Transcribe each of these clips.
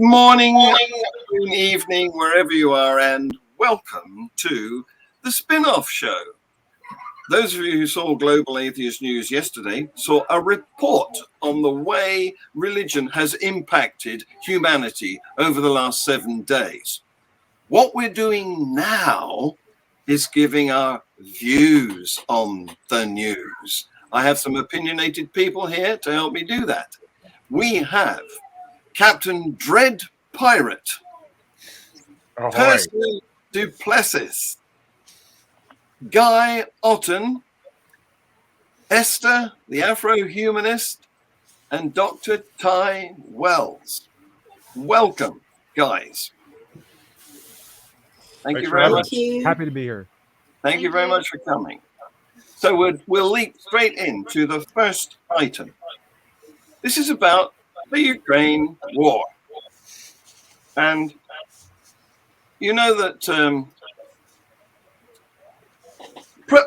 morning, afternoon, evening, wherever you are, and welcome to the Spin-Off Show. Those of you who saw Global Atheist News yesterday saw a report on the way religion has impacted humanity over the last 7 days. What we're doing now is giving our views on the news. I have some opinionated people here to help me do that. We have Captain Dread Pyrate, Tersia du Plessis, Guy Otten, Esther, the Afro-humanist, and Dr. Ty Wells. Welcome, guys. Thank you very much. Happy to be here. Thank you very much for coming. So we'll leap straight into the first item. This is about the Ukraine war. And you know that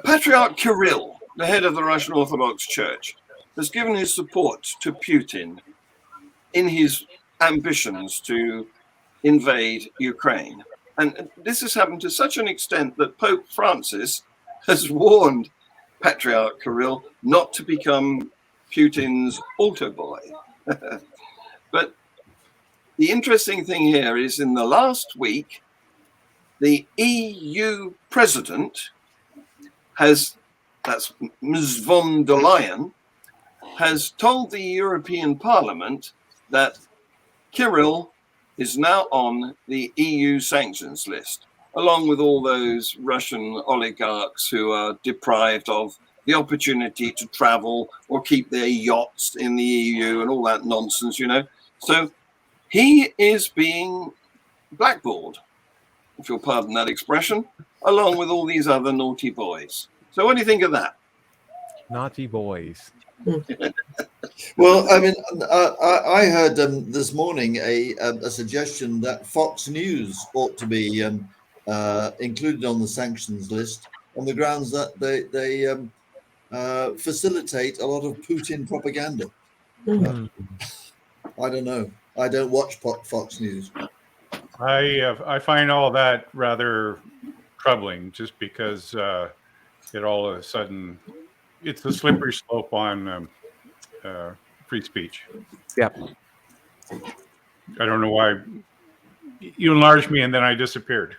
Patriarch Kirill, the head of the Russian Orthodox Church, has given his support to Putin in his ambitions to invade Ukraine. And this has happened to such an extent that Pope Francis has warned Patriarch Kirill not to become Putin's altar boy. But the interesting thing here is in the last week, the EU president that's Ms. von der Leyen, has told the European Parliament that Kirill is now on the EU sanctions list, along with all those Russian oligarchs who are deprived of the opportunity to travel or keep their yachts in the EU and all that nonsense, you know. So he is being blackballed, if you'll pardon that expression, along with all these other naughty boys. So what do you think of that? Naughty boys. Well, I mean, I heard this morning a suggestion that Fox News ought to be included on the sanctions list on the grounds that they facilitate a lot of Putin propaganda. I don't know. I don't watch Fox News. I find all that rather troubling, just because it all of a sudden it's a slippery slope on free speech. Yep. I don't know why you enlarged me and then I disappeared.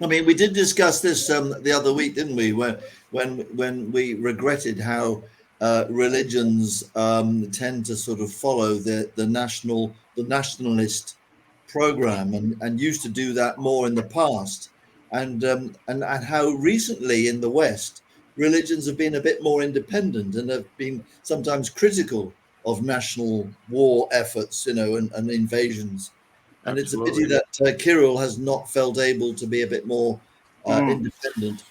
I mean, we did discuss this the other week, didn't we? When we regretted how religions tend to sort of follow the nationalist program and used to do that more in the past, and how recently in the West religions have been a bit more independent and have been sometimes critical of national war efforts, you know, and invasions. And Absolutely. It's a pity that Kirill has not felt able to be a bit more independent.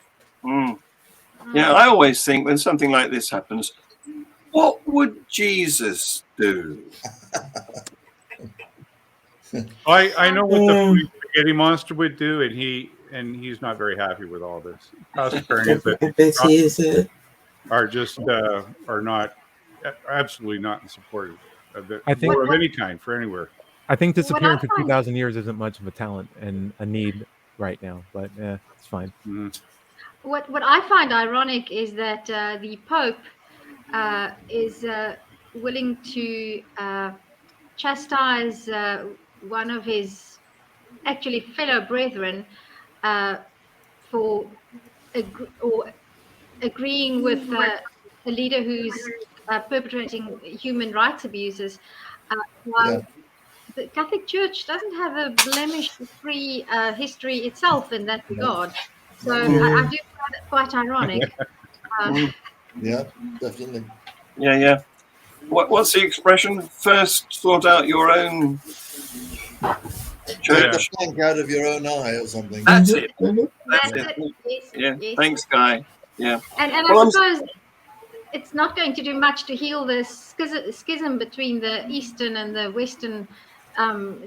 Yeah, I always think when something like this happens, what would Jesus do? I know what the spaghetti monster would do, and he's not very happy with all this. Are just are not absolutely not in support of war of any kind for anywhere. I think disappearing for 2,000 years isn't much of a talent and a need right now, but it's fine. Mm-hmm. What I find ironic is that the Pope is willing to chastise one of his actually fellow brethren for agreeing with a leader who's perpetrating human rights abuses, while the Catholic Church doesn't have a blemish-free history itself in that regard. So I do find it quite ironic. Yeah, definitely. Yeah. What's the expression? First sort out your own church. Take the plank out of your own eye or something. That's it. That's it. Yeah. Yes. Thanks, Guy. Yeah. And I suppose it's not going to do much to heal the schism between the Eastern and the Western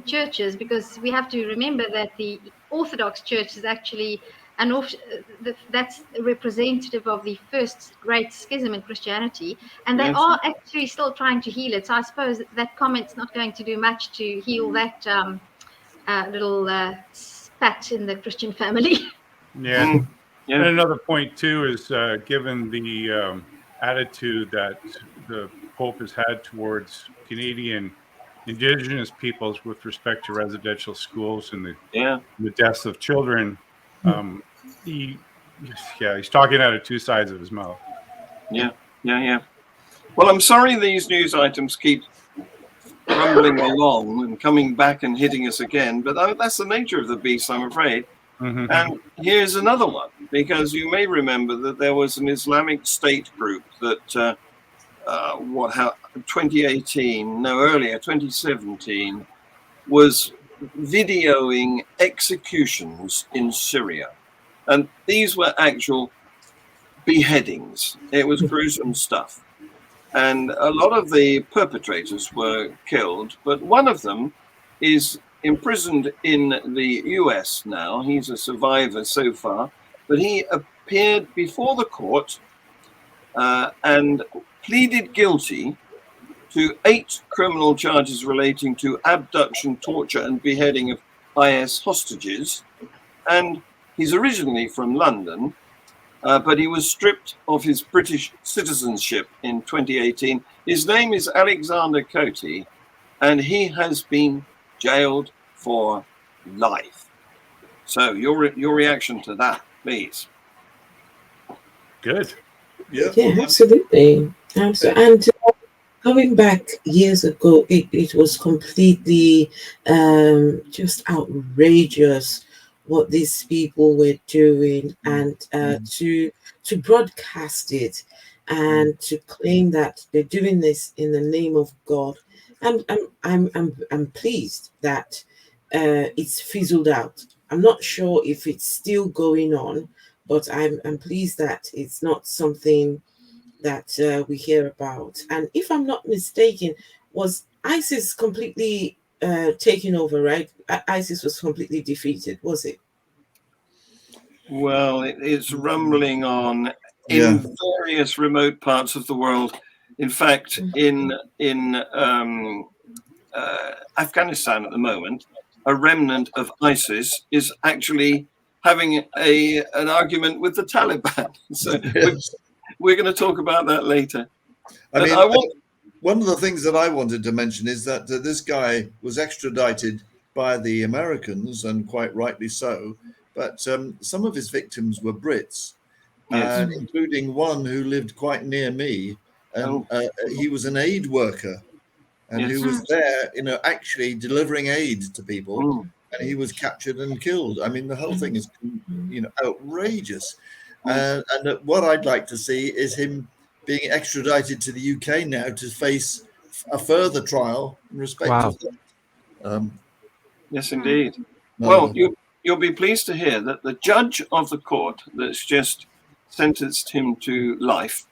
churches, because we have to remember that the Orthodox Church is actually and that's representative of the first great schism in Christianity, and they Yes. are actually still trying to heal it. So I suppose that comment's not going to do much to heal that little spat in the Christian family. Yeah. Mm, yeah. And another point too is given the attitude that the Pope has had towards Canadian Indigenous peoples with respect to residential schools and Yeah. the deaths of children, he's talking out of two sides of his mouth. Yeah. Well, I'm sorry these news items keep rumbling along and coming back and hitting us again, but that's the nature of the beast, I'm afraid. Mm-hmm. And here's another one, because you may remember that there was an Islamic State group that 2017, was videoing executions in Syria. And these were actual beheadings. It was gruesome stuff. And a lot of the perpetrators were killed, but one of them is imprisoned in the US now. He's a survivor so far, but he appeared before the court and pleaded guilty to 8 criminal charges relating to abduction, torture, and beheading of IS hostages. And he's originally from London, but he was stripped of his British citizenship in 2018. His name is Alexander Cote, and he has been jailed for life. So your reaction to that, please. Good. Yeah. Yeah, absolutely. And going back years ago, it was completely just outrageous what these people were doing, and to broadcast it and to claim that they're doing this in the name of God. And I'm pleased that it's fizzled out. I'm not sure if it's still going on, but I'm pleased that it's not something that we hear about. And if I'm not mistaken, was ISIS completely taken over, right? ISIS was completely defeated, was it? Well, it's rumbling on in various remote parts of the world. In fact, in Afghanistan at the moment, a remnant of ISIS is actually having an argument with the Taliban. So we're going to talk about that later. One of the things that I wanted to mention is that this guy was extradited by the Americans, and quite rightly so. But some of his victims were Brits, Yes. including one who lived quite near me. And he was an aid worker, and who was there, actually delivering aid to people. And he was captured and killed. I mean, the whole thing is, outrageous. And what I'd like to see is him being extradited to the UK now to face a further trial in respect of that. Yes, indeed. Well, you'll be pleased to hear that the judge of the court that's just sentenced him to life,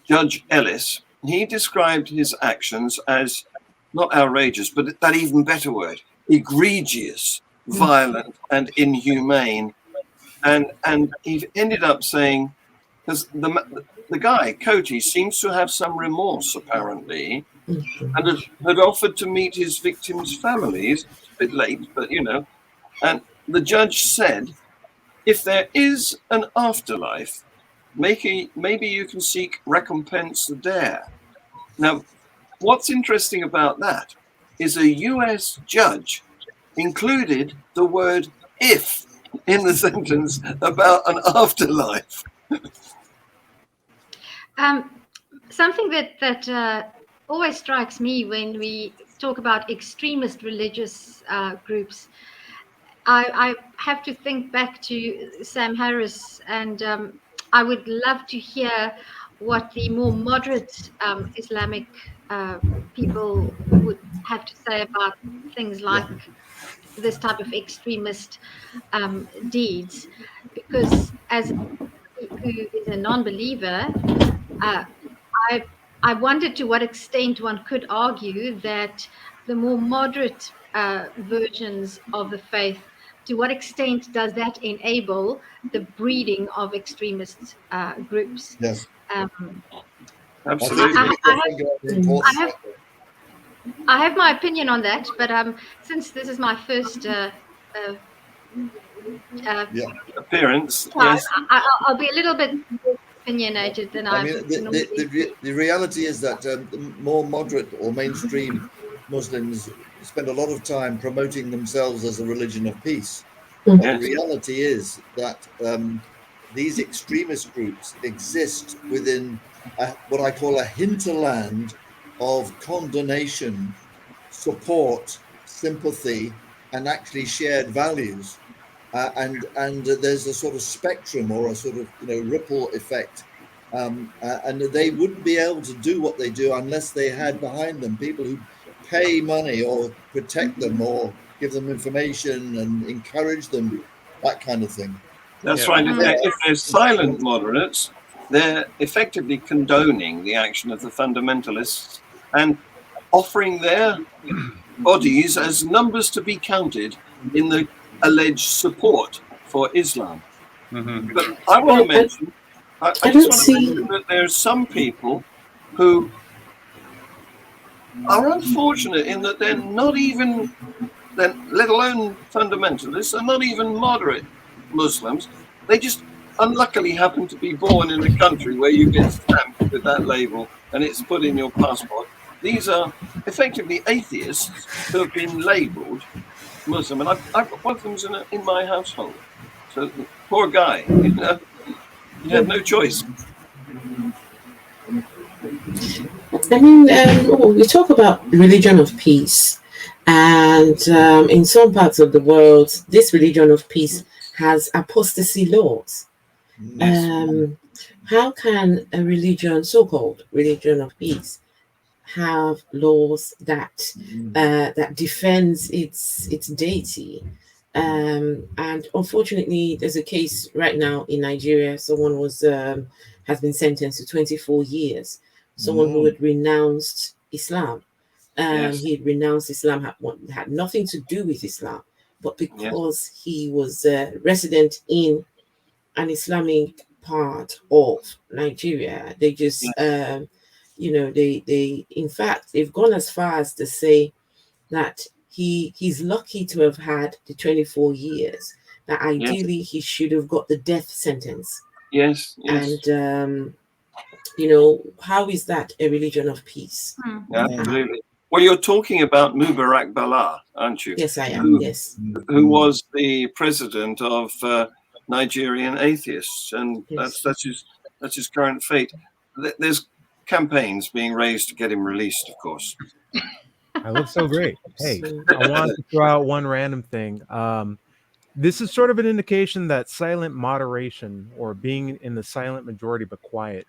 Judge Ellis, he described his actions as not outrageous, but that even better word, egregious, violent, and inhumane. And he ended up saying, because the guy, Cote, seems to have some remorse, apparently, and had offered to meet his victims' families. It's a bit late, but and the judge said, if there is an afterlife, maybe you can seek recompense there. Now, what's interesting about that is a US judge included the word if in the sentence about an afterlife. Something that always strikes me when we talk about extremist religious groups, I have to think back to Sam Harris, and I would love to hear what the more moderate Islamic people would have to say about things like this type of extremist deeds, because as who is a non-believer, I wondered to what extent one could argue that the more moderate versions of the faith to what extent does that enable the breeding of extremist groups? Yes. Absolutely. I have my opinion on that, but since this is my first appearance, yes. I'll be a little bit more opinionated than I mean, the reality is that more moderate or mainstream Muslims spend a lot of time promoting themselves as a religion of peace. Yes. The reality is that these extremist groups exist within what I call a hinterland of condemnation, support, sympathy, and actually shared values. And there's a sort of spectrum or a sort of ripple effect, and they wouldn't be able to do what they do unless they had behind them people who pay money or protect them or give them information and encourage them, that kind of thing. That's right. If they're silent moderates, they're effectively condoning the action of the fundamentalists and offering their bodies as numbers to be counted in the alleged support for Islam. But I want to mention, I just want to mention that there are some people who are unfortunate in that they're not even, let alone fundamentalists, are not even moderate Muslims. They just unluckily happen to be born in a country where you get stamped with that label and it's put in your passport. These are effectively atheists who have been labelled Muslim, and I've got one of them in my household. So poor guy, he had no choice. I mean, we talk about religion of peace, and in some parts of the world, this religion of peace has apostasy laws. Yes. How can a religion, so-called religion of peace, have laws that that defends its deity? And unfortunately, there's a case right now in Nigeria. Someone has been sentenced to 24 years. Someone who had renounced Islam. He had renounced Islam, had nothing to do with Islam, but because he was resident in an Islamic part of Nigeria, they just they in fact they've gone as far as to say that he's lucky to have had the 24 years, that ideally he should have got the death sentence. Yes. And how is that a religion of peace? Absolutely. Well, you're talking about Mubarak Bala, aren't you? Yes, I am. Yes. Who was the president of Nigerian Atheists, and that's his current fate. There's campaigns being raised to get him released, of course. I look so great. Hey, I want to throw out one random thing. This is sort of an indication that silent moderation, or being in the silent majority but quiet,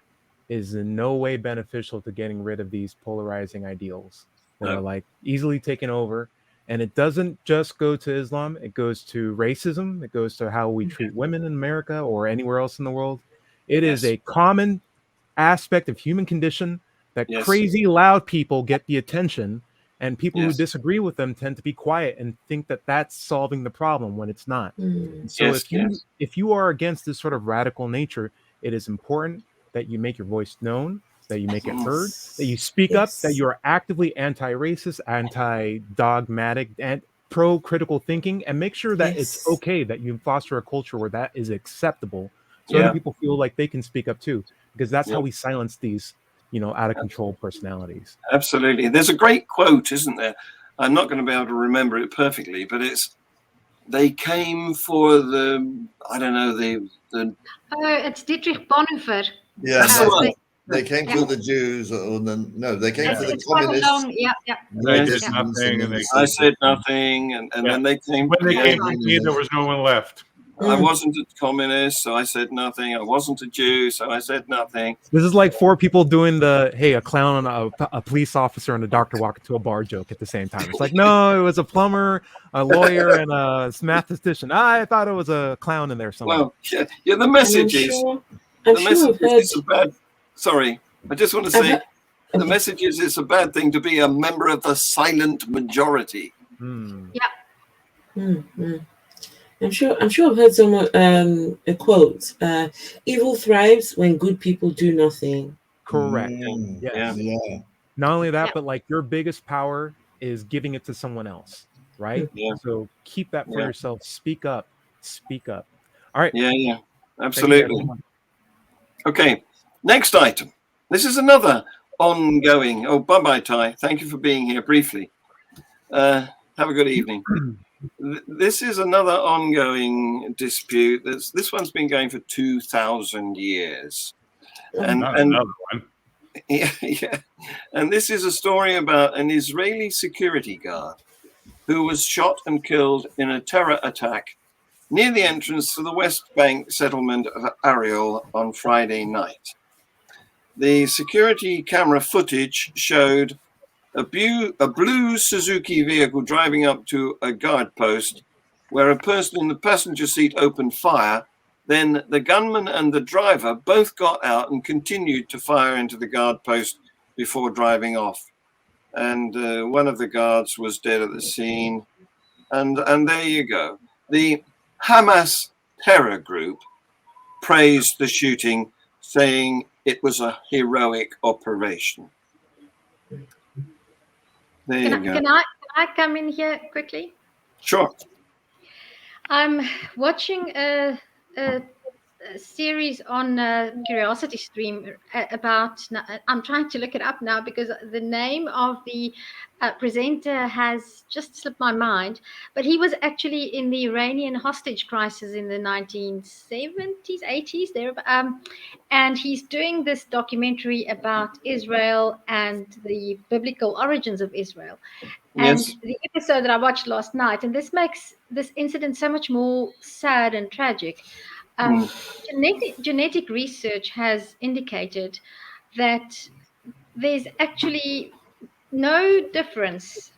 is in no way beneficial to getting rid of these polarizing ideals that are like easily taken over. And it doesn't just go to Islam, it goes to racism, it goes to how we treat women in America or anywhere else in the world. It is a common aspect of human condition that crazy loud people get the attention, and people who disagree with them tend to be quiet and think that that's solving the problem when it's not. So if you are against this sort of radical nature, it is important that you make your voice known, that you make it heard, that you speak up, that you are actively anti-racist, anti-dogmatic, and pro-critical thinking, and make sure that it's okay, that you foster a culture where that is acceptable, so other people feel like they can speak up too, because that's how we silence these, out of control personalities. Absolutely. There's a great quote, isn't there? I'm not going to be able to remember it perfectly, but they came for it's Dietrich Bonhoeffer. Yeah, they came for the Jews, they came for the communists. I said nothing, and then they came. When they came to me, there was no one left. I wasn't a communist, so I said nothing. I wasn't a Jew, so I said nothing. This is like four people doing a clown, a police officer, and a doctor walk into a bar joke at the same time. It's like, no, it was a plumber, a lawyer, and a mathematician. I thought it was a clown in there somewhere. Well, the message is it's a bad. Sorry, I just want to say the message is it's a bad thing to be a member of the silent majority. I'm sure I've heard someone a quote. Evil thrives when good people do nothing. Correct. Yes. Yeah. Yeah. Not only that, Yeah. but like your biggest power is giving it to someone else, right? Yeah. So keep that for Yeah. yourself. Speak up. Speak up. All right. Yeah. Yeah. Thank you guys Absolutely. so much. Okay. Next item. This is another ongoing. Oh, bye, Ty. Thank you for being here briefly. Have a good evening. This is another ongoing dispute. This one's been going for 2,000 years. And Not another one. yeah. And this is a story about an Israeli security guard who was shot and killed in a terror attack near the entrance to the West Bank settlement of Ariel on Friday night. The security camera footage showed a blue Suzuki vehicle driving up to a guard post where a person in the passenger seat opened fire. Then the gunman and the driver both got out and continued to fire into the guard post before driving off. And one of the guards was dead at the scene. And there you go. The Hamas terror group praised the shooting, saying it was a heroic operation. There you go. Can I come in here quickly? Sure. I'm watching a series on Curiosity Stream about. I'm trying to look it up now because the name of the presenter has just slipped my mind. But he was actually in the Iranian hostage crisis in the 1970s, 80s, there. And he's doing this documentary about Israel and the biblical origins of Israel. And Yes. the episode that I watched last night, and this makes this incident so much more sad and tragic. Genetic research has indicated that there's actually no difference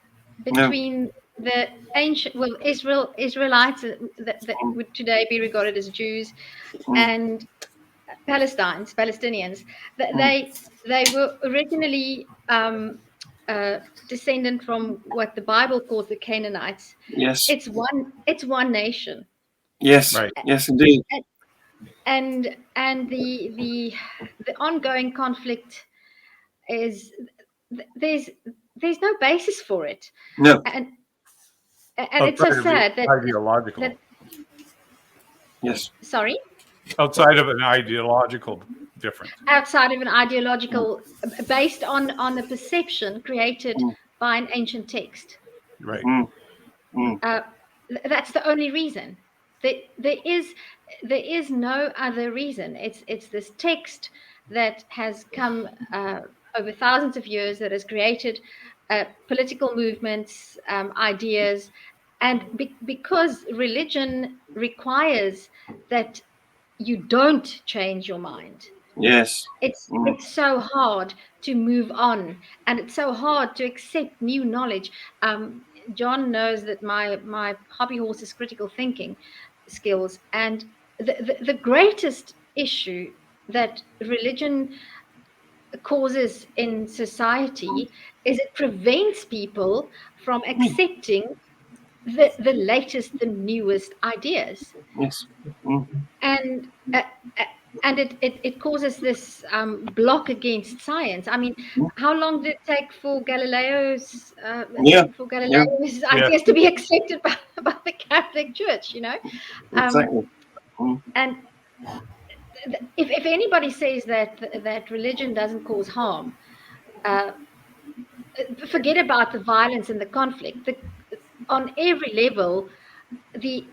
between the ancient, well, Israelites that would today be regarded as Jews, and Palestinians. They were originally descendant from what the Bible calls the Canaanites. Yes. It's one nation. Yes. Right. Yes, indeed. And the ongoing conflict is there's no basis for it. No. And it's so Outside of the sad that ideological. Yes. Sorry? Outside of an ideological difference. Outside of an ideological, based on a perception created by an ancient text. Right. That's the only reason. There is no other reason. It's this text that has come over thousands of years that has created political movements, ideas, and because religion requires that you don't change your mind. Yes. It's so hard to move on, and it's so hard to accept new knowledge. John knows that my hobby horse is critical thinking skills, and the greatest issue that religion causes in society is it prevents people from accepting the latest, the newest ideas. Yes. And it causes this block against science. I mean, how long did it take for Galileo's ideas to be accepted by the Catholic Church? You know, Exactly. And if anybody says that religion doesn't cause harm, forget about the violence and the conflict. On every level, the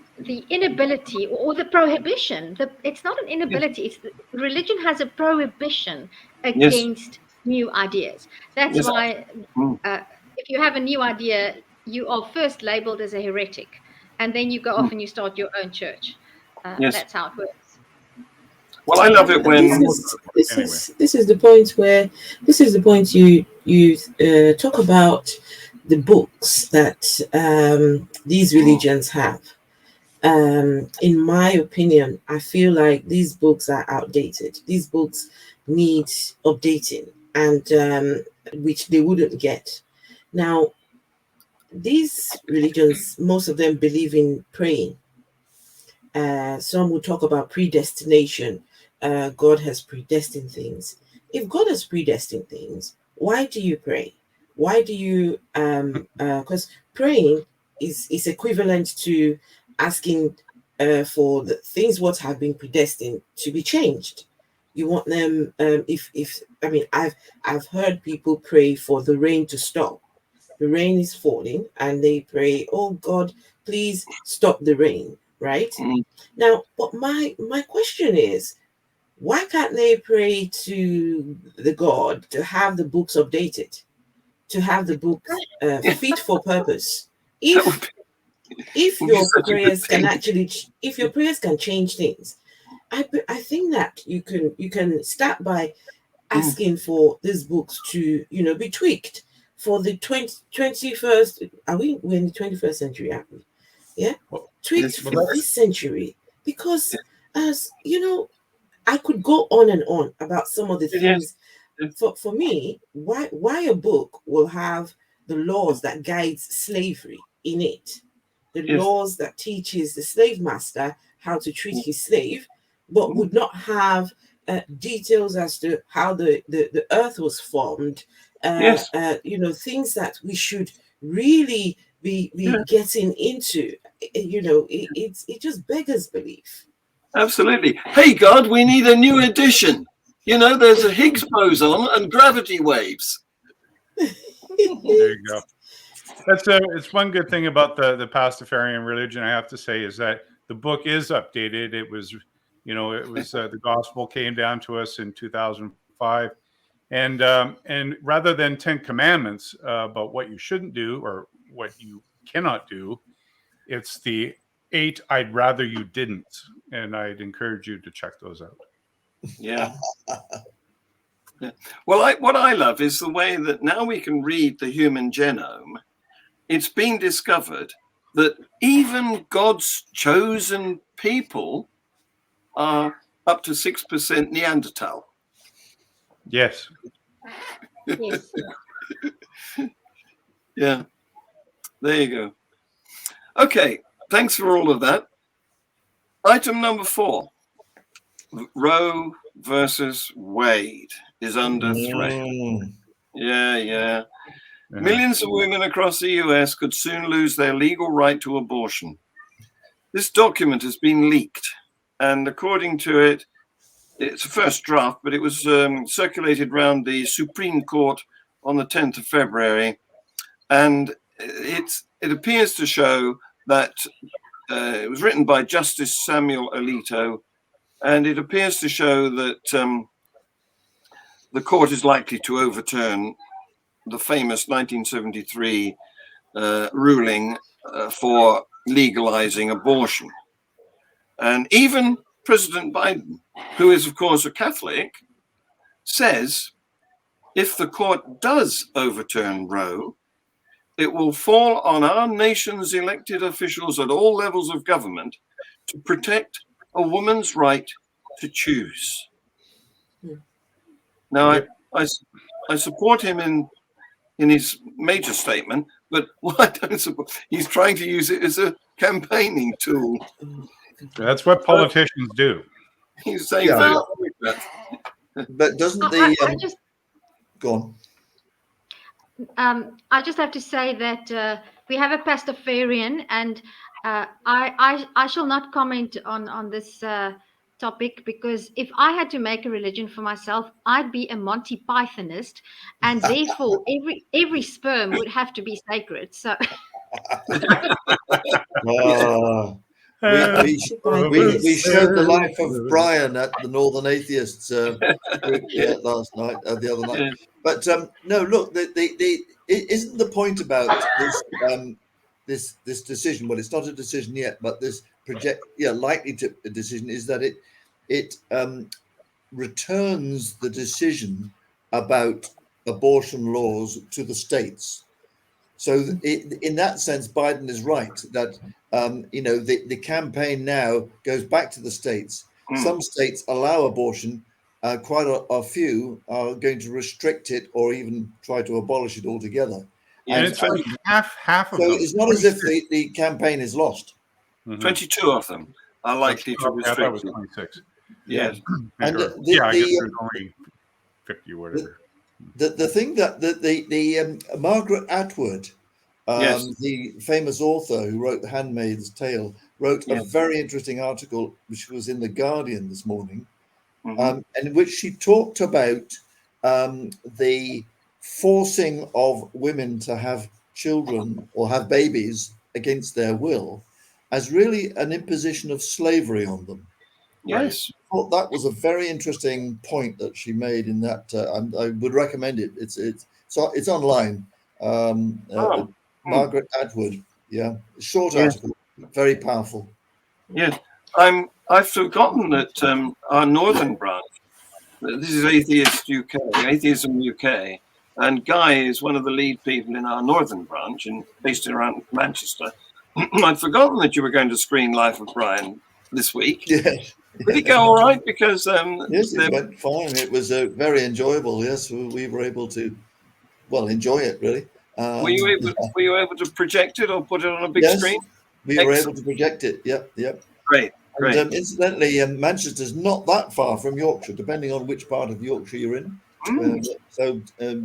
inability or the prohibition, it's not an inability, it's religion has a prohibition against new ideas. That's why if you have a new idea, you are first labeled as a heretic, and then you go off and you start your own church. That's how it works. Well, I love it when this is the point you talk about the books that these religions have. In my opinion, I feel like these books are outdated. These books need updating, and which they wouldn't get. Now, these religions, most of them believe in praying. Some will talk about predestination. God has predestined things. If God has predestined things, why do you pray? Why do you? Because praying is equivalent to asking for the things what have been predestined to be changed. You want them. If I mean, I've heard people pray for the rain to stop. The rain is falling, and they pray, "Oh God, please stop the rain." Right now, but my question is, why can't they pray to the God to have the books updated, to have the books fit for purpose? If your prayers can actually, if your prayers can change things, I think that you can start by asking for these books to be tweaked for the 21st. We're in the 21st century, aren't we? Yeah, tweaked for this century, because as you know, I could go on and on about some of the things. For me, why a book will have the laws that guides slavery in it, the laws that teaches the slave master how to treat his slave, but would not have details as to how the earth was formed. Things that we should really be getting into. It just beggars belief. Absolutely. Hey, God, we need a new edition. There's a Higgs boson and gravity waves. There you go. It's one good thing about the Pastafarian religion, I have to say, is that the book is updated. It was, the gospel came down to us in 2005, and rather than 10 commandments about what you shouldn't do or what you cannot do, it's the 8 I'd rather you didn't, and I'd encourage you to check those out. Yeah. Well, what I love is the way that now we can read the human genome. It's been discovered that even God's chosen people are up to 6% Neanderthal. Yes. Yes. Yeah. There you go. Okay. Thanks for all of that. Item number 4. Roe versus Wade is under threat. Yeah. Millions of women across the US could soon lose their legal right to abortion. This document has been leaked, and according to it, it's a first draft, but it was circulated around the Supreme Court on the 10th of February, and it appears to show that it was written by Justice Samuel Alito, and it appears to show that the court is likely to overturn the famous 1973 ruling for legalizing abortion. And even President Biden, who is, of course, a Catholic, says if the court does overturn Roe, it will fall on our nation's elected officials at all levels of government to protect a woman's right to choose. Now, I support him in his major statement, but what I don't support, he's trying to use it as a campaigning tool. That's what politicians do. He's saying but doesn't go on? I just have to say that we have a Pastafarian, and I shall not comment on this topic, because if I had to make a religion for myself, I'd be a Monty Pythonist, and therefore every sperm would have to be sacred. So we showed the life of Brian at the Northern Atheists group the other night. But no, look, isn't the point about this decision? Well, it's not a decision yet, but this likely to a decision is that it returns the decision about abortion laws to the states. So in that sense, Biden is right that the campaign now goes back to the states. Some states allow abortion. Quite a few are going to restrict it or even try to abolish it altogether. And it's half of so them. it's not as if the campaign is lost. 22 of them. are likely to I thought it was restrict it. 26. Yes. And Or- the- yeah, I guess the, there's only 50 or whatever. The thing that the Margaret Atwood, Yes. the famous author who wrote The Handmaid's Tale, wrote a Yes. very interesting article which was in the Guardian this morning, Mhm. and in which she talked about the forcing of women to have children or have babies against their will as really an imposition of slavery on them. Yes. I thought that was a very interesting point that she made in that. I would recommend it. It's online. Oh. Margaret Atwood. Yeah, short Yes. article, very powerful. Yes. I've forgotten that our northern branch, this is Atheist UK, Atheism UK, and Guy is one of the lead people in our northern branch, and based around Manchester. I'd forgotten that you were going to screen Life of Brian this week. Yes. Did it go all right? Because Yes, it went fine. It was very enjoyable. Yes, we were able to, well, enjoy it really. were you able to project it or put it on a big Yes, screen? we were Excellent. able to project it. Yep. Great. And incidentally, Manchester's not that far from Yorkshire, depending on which part of Yorkshire you're in. So,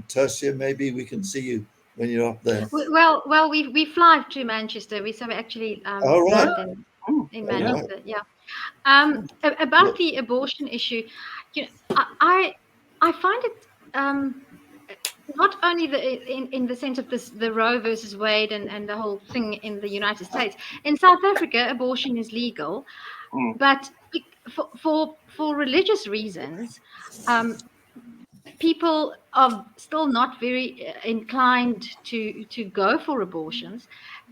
Tersia, maybe we can see you when you're up there. Well, we fly to Manchester. We actually All right. land in All right. Manchester. Yeah. About the abortion issue, you know, I find it not only in the sense of the Roe versus Wade and the whole thing in the United States. In South Africa, abortion is legal, but for religious reasons, people are still not very inclined to go for abortions.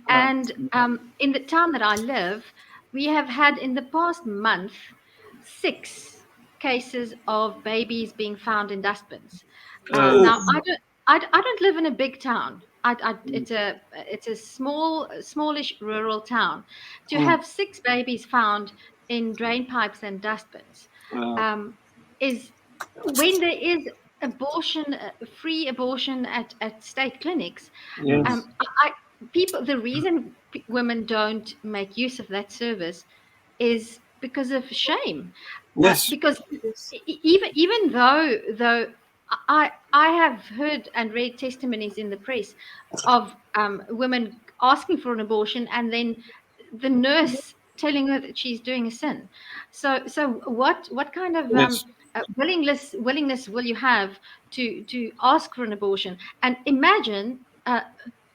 And in the town that I live, we have had in the past month 6 cases of babies being found in dustbins. Now I don't live in a big town. It's a smallish rural town. To have 6 babies found in drain pipes and dustbins is, when there is abortion, free abortion at state clinics. Yes. The reason women don't make use of that service is because of shame. Yes. Because even though I have heard and read testimonies in the press of women asking for an abortion and then the nurse telling her that she's doing a sin. So what kind of Yes. willingness will you have to ask for an abortion? And imagine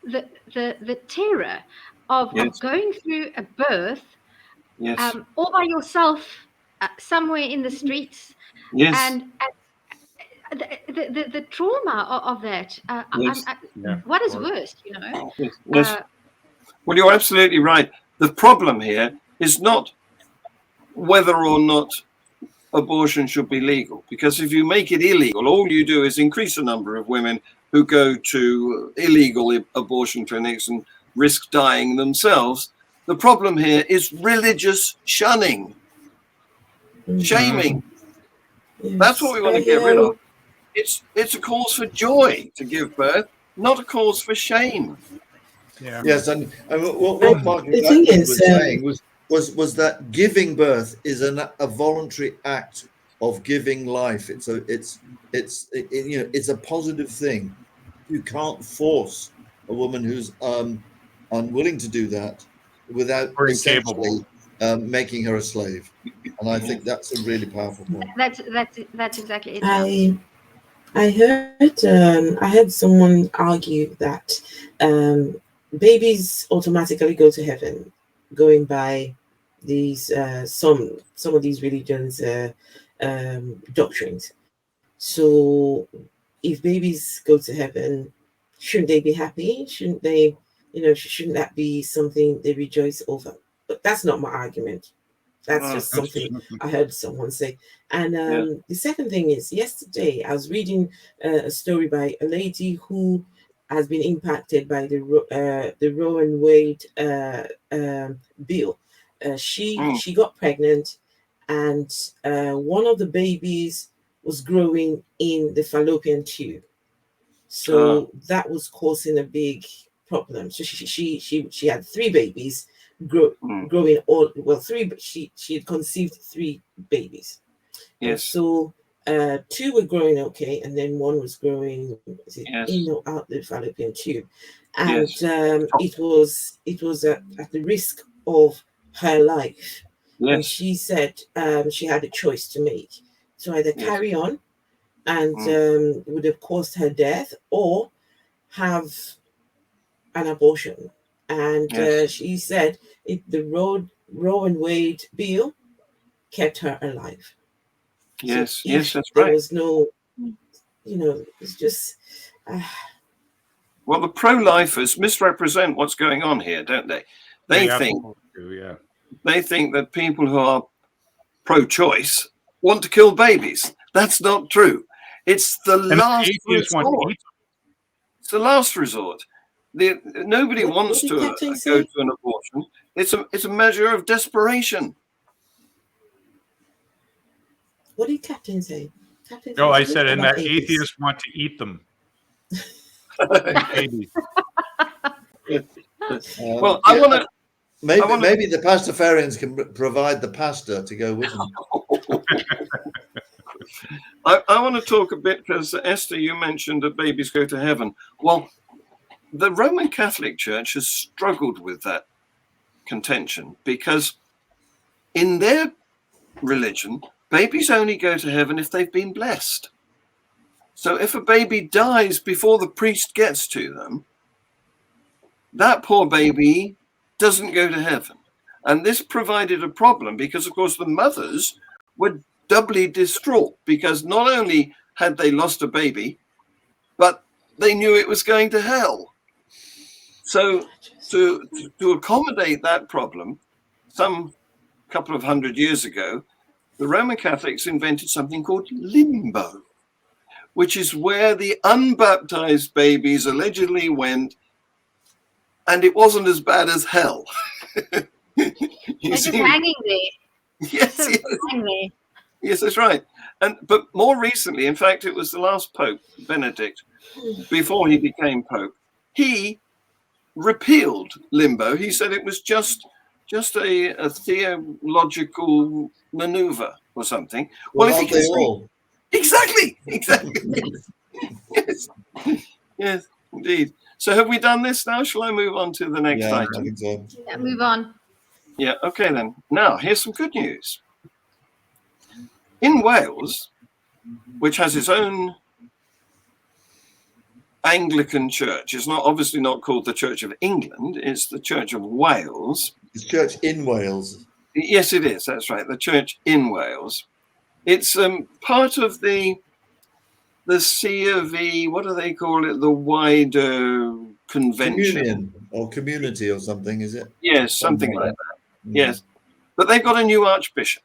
the terror of Yes. going through a birth Yes. all by yourself somewhere in the streets, Yes. and the trauma of that. Yes. What is worse, you know? Yes. Well, you're absolutely right. The problem here is not whether or not abortion should be legal, because if you make it illegal, all you do is increase the number of women who go to illegal abortion clinics and risk dying themselves. The problem here is religious shunning, shaming. Yes. That's what we want to get rid of. It's a cause for joy to give birth, not a cause for shame. Yeah. Yes, and what Margaret the thing Atwood is, was saying was that giving birth is a voluntary act of giving life. It's a positive thing. You can't force a woman who's unwilling to do that without Or essentially incapable. making her a slave. And I think that's a really powerful point. That's exactly it. I heard someone argue that babies automatically go to heaven, going by these some of these religions doctrines. So if babies go to heaven, shouldn't they be happy? Shouldn't they, shouldn't that be something they rejoice over? But that's not my argument. That's just something I heard someone say. And the second thing is, yesterday I was reading a story by a lady who has been impacted by the Roe and Wade bill. She got pregnant, and one of the babies was growing in the fallopian tube, so that was causing a big problem. So she had 3 babies, growing all well 3, but she had conceived 3 babies. And Yes. so 2 were growing okay, and then 1 was growing in or out the fallopian tube, and it was at the risk of her life. And she said she had a choice to make, to either carry on and it would have caused her death, or have an abortion. And she said the Roe and Wade bill kept her alive. Yes, so yes, that's there right. was no, it's just. Well, the pro-lifers misrepresent what's going on here, don't they? They think that people who are pro-choice want to kill babies. That's not true. It's the last resort. It's the last resort. Nobody wants to go to an abortion. It's a measure of desperation. What did Captain say? No, I said, and that atheists want to eat them. Well, I want to. Maybe the pastafarians can provide the pasta to go with them. I want to talk a bit, because Esther, you mentioned that babies go to heaven. Well, the Roman Catholic Church has struggled with that contention, because in their religion, babies only go to heaven if they've been blessed. So if a baby dies before the priest gets to them, that poor baby doesn't go to heaven. And this provided a problem because, of course, the mothers were doubly distraught, because not only had they lost a baby, but they knew it was going to hell. So to accommodate that problem, some couple of hundred years ago, the Roman Catholics invented something called limbo, which is where the unbaptized babies allegedly went, and it wasn't as bad as hell. They're just hanging there. Yes, that's right. But more recently, in fact, it was the last Pope, Benedict, before he became Pope, he repealed limbo. He said it was just a theological maneuver or something. Well, if they all? Exactly. Yes, indeed. So have we done this now? Shall I move on to the next item? I think so. Yeah, move on. Yeah, okay then. Now, here's some good news. In Wales, which has its own Anglican church, it's obviously not called the Church of England, it's the Church of Wales. It's Church in Wales. Yes, it is. That's right. The Church in Wales. It's part of the C of E, what do they call it? The wider convention. Communion or community or something, is it? Yes, something like that. Yes. But they've got a new archbishop,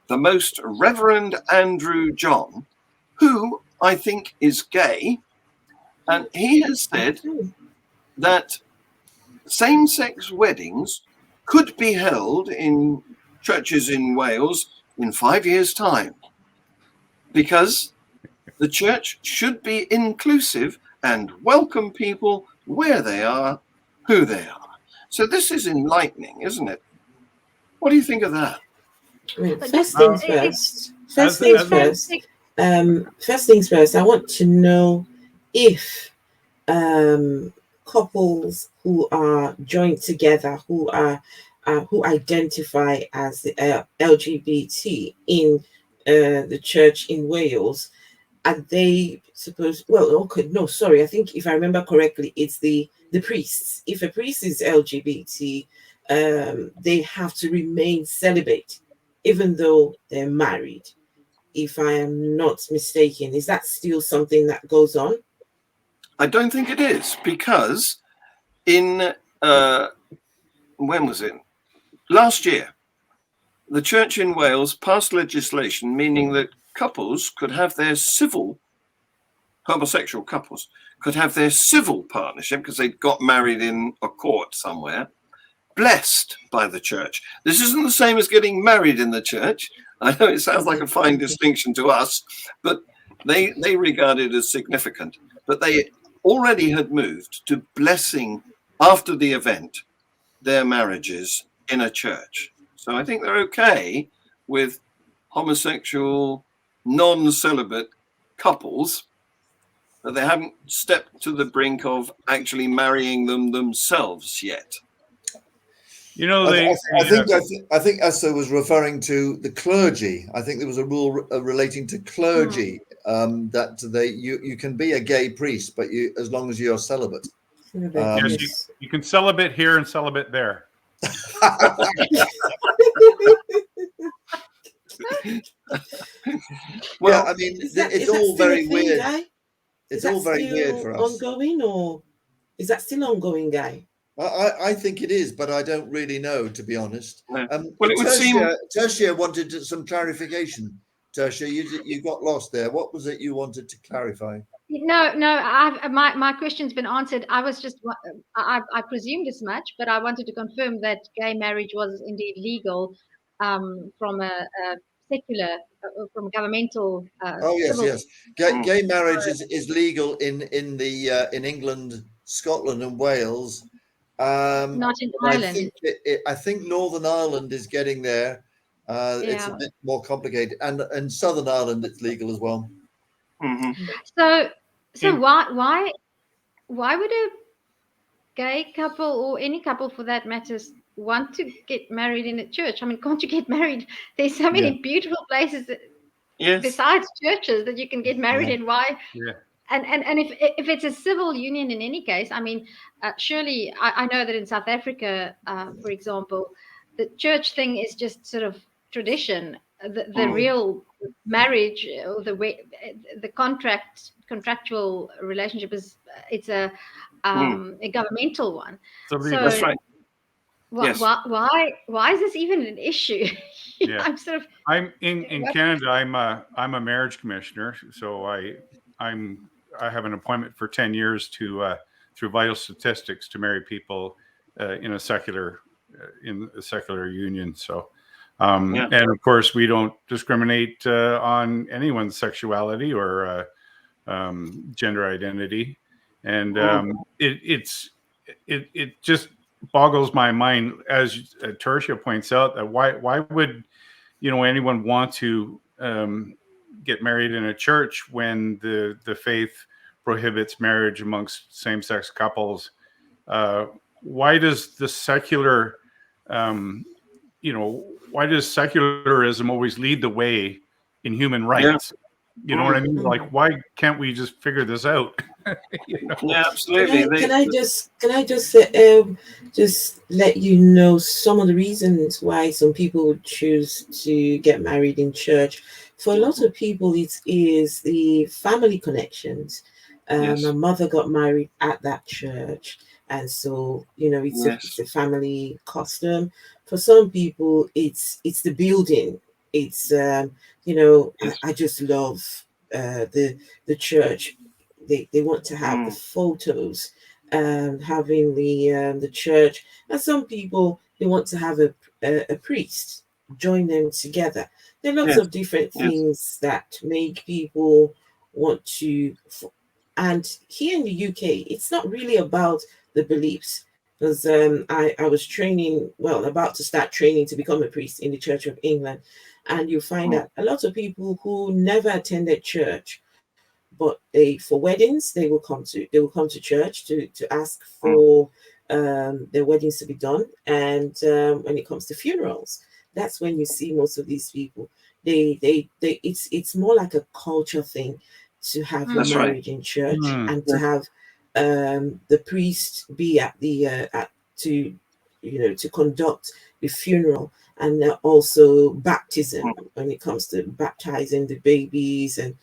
the Most Reverend Andrew John, who I think is gay. And he has said that same-sex weddings could be held in churches in Wales in 5 years' time, because the church should be inclusive and welcome people where they are, who they are. So this is enlightening, isn't it? What do you think of that? First things first. First things first. I want to know if couples who are joined together, who identify as the LGBT in the church in Wales, are they supposed? Well, okay, no, sorry. I think if I remember correctly, it's the priests. If a priest is LGBT, they have to remain celibate, even though they're married. If I am not mistaken, is that still something that goes on? I don't think it is, because in when was it? Last year, the church in Wales passed legislation meaning that couples could have their homosexual couples could have their civil partnership, because they'd got married in a court somewhere, blessed by the church. This isn't the same as getting married in the church. I know it sounds like a fine distinction to us, but they regard it as significant. But they already had moved to blessing, after the event, their marriages in a church. So I think they're okay with homosexual, non-celibate couples, but they haven't stepped to the brink of actually marrying them themselves yet. You know, I think Esther was referring to the clergy. I think there was a rule relating to clergy, that you can be a gay priest, but you, as long as you're celibate. Yes, you can celibate here and celibate there. Well, I mean, it's all very weird. It's all very weird for us. Ongoing, or is that still ongoing, Guy? I think it is, but I don't really know, to be honest. Well, it would seem Tersia wanted some clarification. Tersia, you got lost there. What was it you wanted to clarify? No, my question's been answered. I was just, I presumed as much, but I wanted to confirm that gay marriage was indeed legal from a secular, from governmental. Oh yes, yes. Gay marriage is legal in England, Scotland, and Wales. Not in Ireland. I think Northern Ireland is getting there. It's a bit more complicated, and Southern Ireland it's legal as well. So why would a gay couple, or any couple for that matter, want to get married in a church? I mean, can't you get married? There's so many beautiful places besides churches that you can get married in. Why? Yeah. And if it's a civil union in any case, I mean, surely I know that in South Africa, for example, the church thing is just sort of tradition. The real marriage, or the contractual relationship is a governmental one. So that's right. Why is this even an issue? I'm in Canada. I'm a marriage commissioner, so I have an appointment for 10 years to through vital statistics to marry people in a secular union. So and of course we don't discriminate on anyone's sexuality or gender identity, and it just boggles my mind, as Tersia points out, that why would anyone want to get married in a church when the faith prohibits marriage amongst same-sex couples? Why does the secular why does secularism always lead the way in human rights? You know what I mean? Like, why can't we just figure this out? Yeah, absolutely. Can I just let you know some of the reasons why some people would choose to get married in church? For a lot of people, it is the family connections. My mother got married at that church, and so it's a family custom. For some people, it's the building. It's I just love the church. They want to have the photos, having the church, and some people they want to have a priest join them together. There are lots of different things that make people want to. And here in the UK, it's not really about the beliefs. Because I was about to start training to become a priest in the Church of England, and you find that a lot of people who never attended church, but for weddings they will come to church to ask for their weddings to be done, and when it comes to funerals, that's when you see most of these people. It's more like a culture thing to have your marriage in church and to have the priest be at the to conduct the funeral, and also baptism when it comes to baptizing the babies, and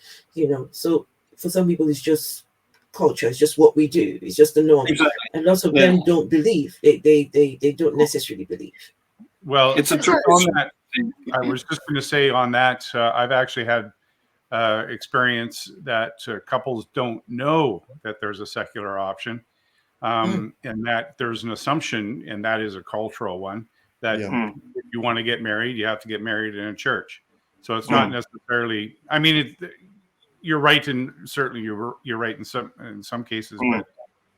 so for some people it's just culture, it's just what we do, it's just the norm. And lots of them don't believe, they don't necessarily believe. Well, it's a on that. I was just going to say on that, I've actually had experience that couples don't know that there's a secular option, and that there's an assumption, and that is a cultural one, that if you want to get married, you have to get married in a church. So it's not necessarily. I mean, you're right, and certainly you're right in some cases, but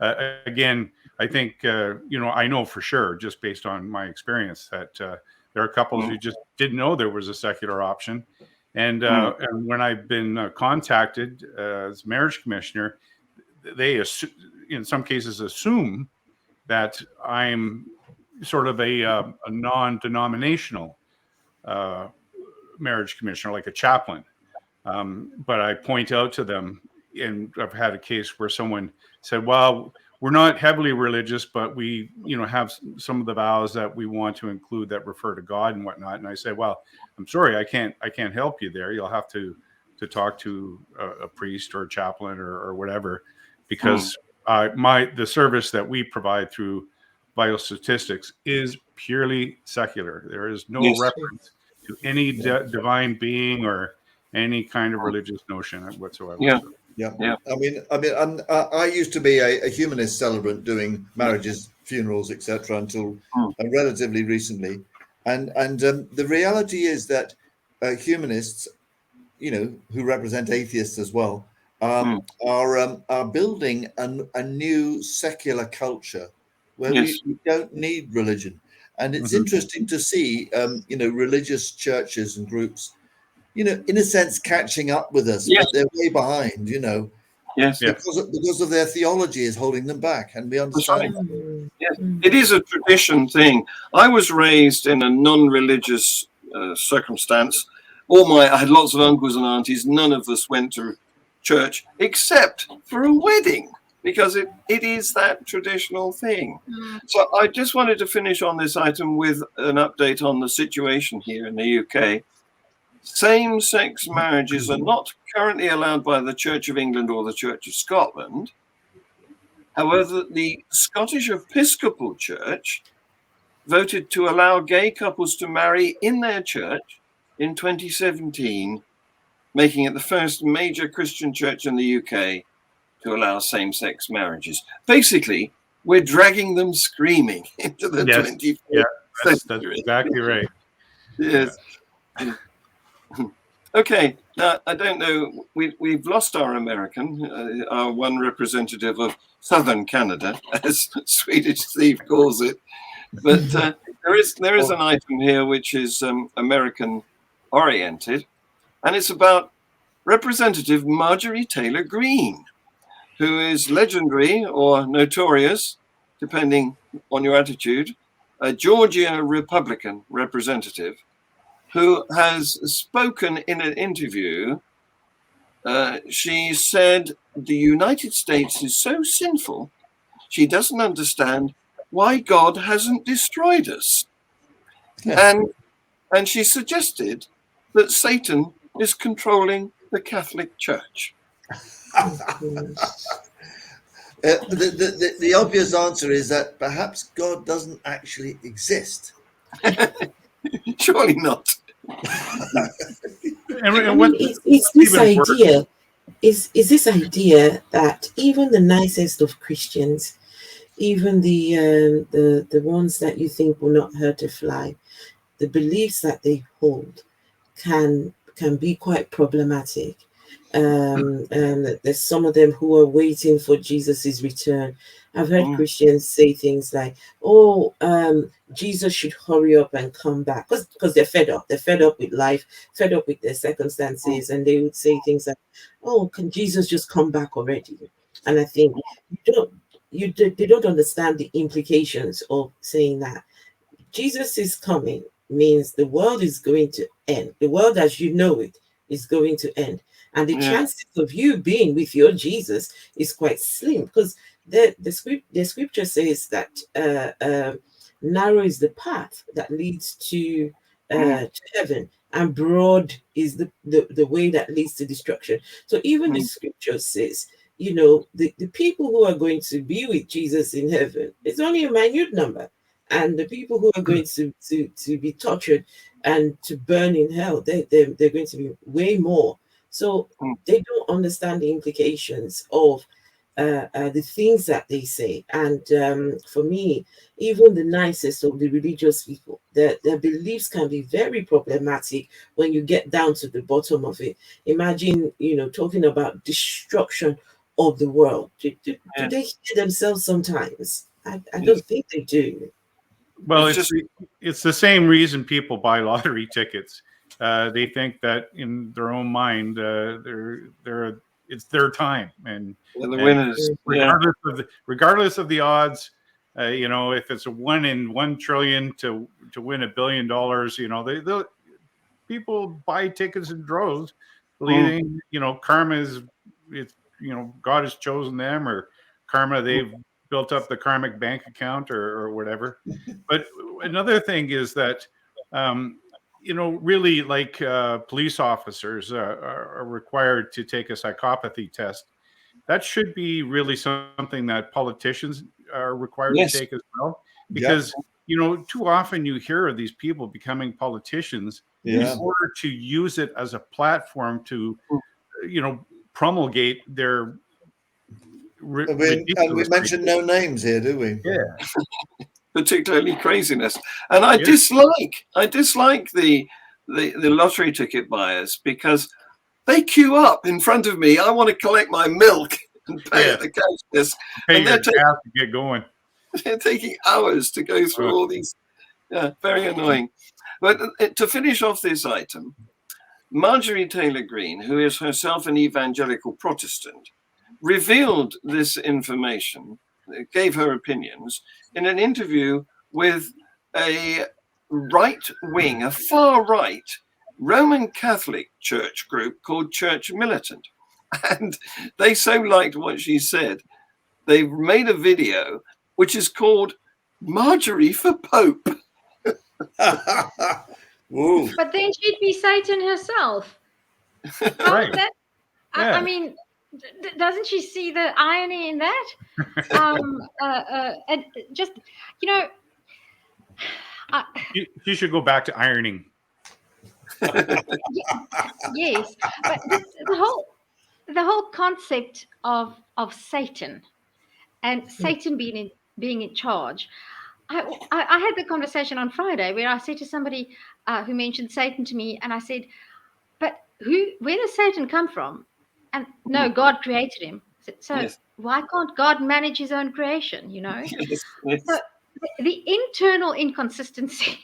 Again, I think, I know for sure, just based on my experience, that there are couples who just didn't know there was a secular option. And when I've been contacted as marriage commissioner, they, in some cases, assume that I'm sort of a non-denominational marriage commissioner, like a chaplain. But I point out to them, and I've had a case where someone said, well, we're not heavily religious, but we, have some of the vows that we want to include that refer to God and whatnot. And I say, well, I'm sorry, I can't help you there. You'll have to talk to a priest or a chaplain or whatever, because the service that we provide through Vital Statistics is purely secular. There is no reference to any divine being or any kind of religious notion whatsoever. Yeah. I mean, I used to be a humanist celebrant doing marriages, funerals, etc., until relatively recently, and the reality is that humanists, who represent atheists as well, are building a new secular culture where we don't need religion, and it's interesting to see, religious churches and groups, in a sense, catching up with us, but they're way behind, Yes. Because of their theology is holding them back, and we understand. Right. Yes, it is a tradition thing. I was raised in a non-religious circumstance. I had lots of uncles and aunties. None of us went to church except for a wedding, because it is that traditional thing. So I just wanted to finish on this item with an update on the situation here in the UK. Same-sex marriages are not currently allowed by the Church of England or the Church of Scotland. However, the Scottish Episcopal Church voted to allow gay couples to marry in their church in 2017, making it the first major Christian church in the UK to allow same-sex marriages. Basically, we're dragging them screaming into the 21st century. That's exactly right. Yes. Okay, now I don't know, we've lost our American, our one representative of Southern Canada, as Swedish Steve calls it. But there is an item here which is American oriented, and it's about Representative Marjorie Taylor Greene, who is legendary or notorious, depending on your attitude, a Georgia Republican representative, who has spoken in an interview. She said the United States is so sinful, she doesn't understand why God hasn't destroyed us. And she suggested that Satan is controlling the Catholic Church. The obvious answer is that perhaps God doesn't actually exist. Surely not. It's this idea. Is this idea that even the nicest of Christians, even the ones that you think will not hurt a fly, the beliefs that they hold can be quite problematic. There's some of them who are waiting for Jesus's return. I've heard Christians say things like, Jesus should hurry up and come back, because they're fed up. They're fed up with life, fed up with their circumstances, and they would say things like, can Jesus just come back already? And I think they don't understand the implications of saying that. Jesus is coming means the world is going to end. The world as you know it is going to end. And the chances of you being with your Jesus is quite slim, because the scripture says that narrow is the path that leads to heaven, and broad is the way that leads to destruction. So even the scripture says, the people who are going to be with Jesus in heaven, it's only a minute number. And the people who are going to be tortured and to burn in hell, they're going to be way more. So they don't understand the implications of the things that they say. And for me, even the nicest of the religious people, their beliefs can be very problematic when you get down to the bottom of it. Imagine, talking about destruction of the world. Do Yeah. they hear themselves sometimes? I don't think they do. Well, It's it's the same reason people buy lottery tickets. They think that in their own mind, it's their time, and the winners. regardless of the odds, if it's a 1 in 1 trillion to win $1 billion, people buy tickets in droves, believing karma is God has chosen them, or karma they've built up the karmic bank account or whatever. But another thing is that really, like police officers are required to take a psychopathy test. That should be really something that politicians are required to take as well, because too often you hear of these people becoming politicians in order to use it as a platform to promulgate their And we mentioned no names here, do we? Yeah. Particularly craziness. And I dislike the lottery ticket buyers, because they queue up in front of me. I want to collect my milk and pay at the counter, and they're to get going. They're taking hours to go through all these. Yeah, very annoying. But to finish off this item, Marjorie Taylor Greene, who is herself an evangelical Protestant, revealed this information, gave her opinions in an interview with a right-wing, a far-right Roman Catholic church group called Church Militant. And they so liked what she said, they've made a video which is called Marjorie for Pope. But then she'd be Satan herself. Right. I mean, doesn't she see the irony in that? And just, you should go back to ironing. Yes, but the whole concept of Satan and Satan being in charge. I had the conversation on Friday where I said to somebody who mentioned Satan to me, and I said, "But where does Satan come from?" And no, God created him. So why can't God manage his own creation? So the internal inconsistency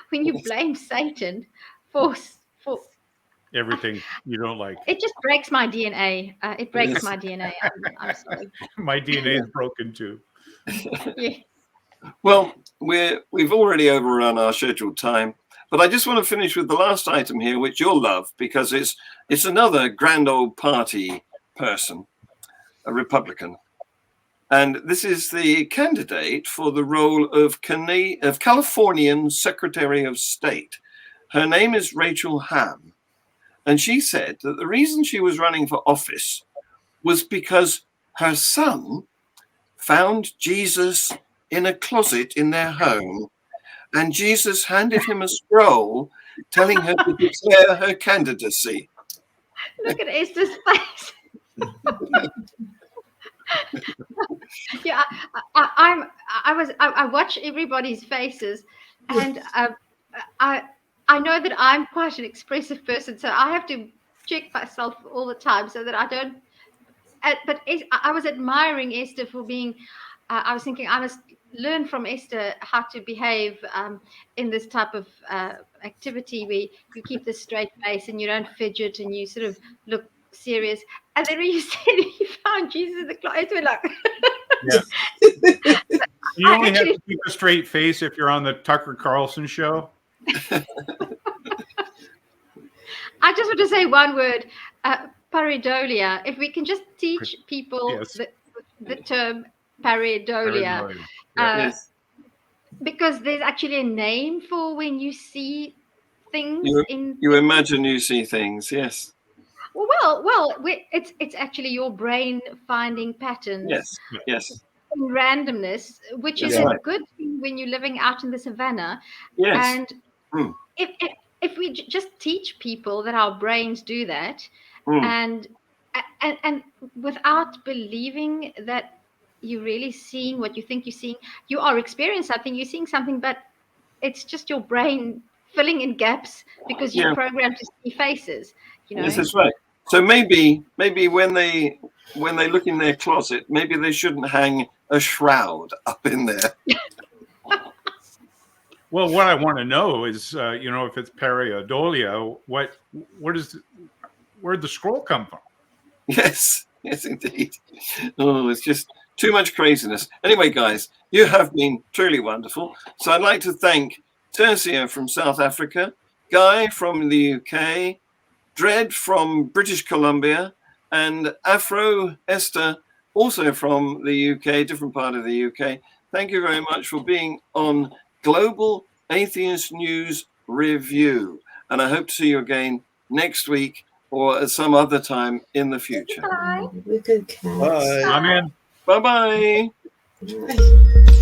when you blame Satan for everything you don't like. It just breaks my DNA. It breaks my DNA. I'm sorry. My DNA is broken too. Yeah. Well, we've already overrun our scheduled time, but I just want to finish with the last item here, which you'll love, because it's another grand old party person, a Republican. And this is the candidate for the role of Californian Secretary of State. Her name is Rachel Ham. And she said that the reason she was running for office was because her son found Jesus in a closet in their home, and Jesus handed him a scroll telling her to declare her candidacy. Look at Esther's face. Yeah, I watch everybody's faces, and I know that I'm quite an expressive person, so I have to check myself all the time so that I don't. But I was admiring Esther for being. I was thinking I must learn from Esther how to behave in this type of activity where you keep this straight face and you don't fidget and you sort of look serious. And then when you said you found Jesus in the closet, we're like. Yeah. You only have to keep a straight face if you're on the Tucker Carlson show. I just want to say one word, pareidolia. If we can just teach people the term pareidolia, because there's actually a name for when you see things you imagine you see things, yes. Well, it's actually your brain finding patterns. Yes. Randomness, which is a good thing when you're living out in the savannah. Yes. And if we just teach people that our brains do that, and without believing that you're really seeing what you think you're seeing, you are experiencing something, you're seeing something, but it's just your brain filling in gaps because you're programmed to see faces. Yes, that's right. So maybe when they when they look in their closet, maybe they shouldn't hang a shroud up in there. Well, what I want to know is, if it's pareidolia, where'd the scroll come from? Yes, indeed. Oh, it's just too much craziness. Anyway, guys, you have been truly wonderful. So I'd like to thank Tersia from South Africa, Guy from the UK, Dread from British Columbia, and Esther, also from the UK, different part of the UK. Thank you very much for being on Global Atheist News Review. And I hope to see you again next week or at some other time in the future. Bye. We could Bye. I'm in. Bye-bye. Bye.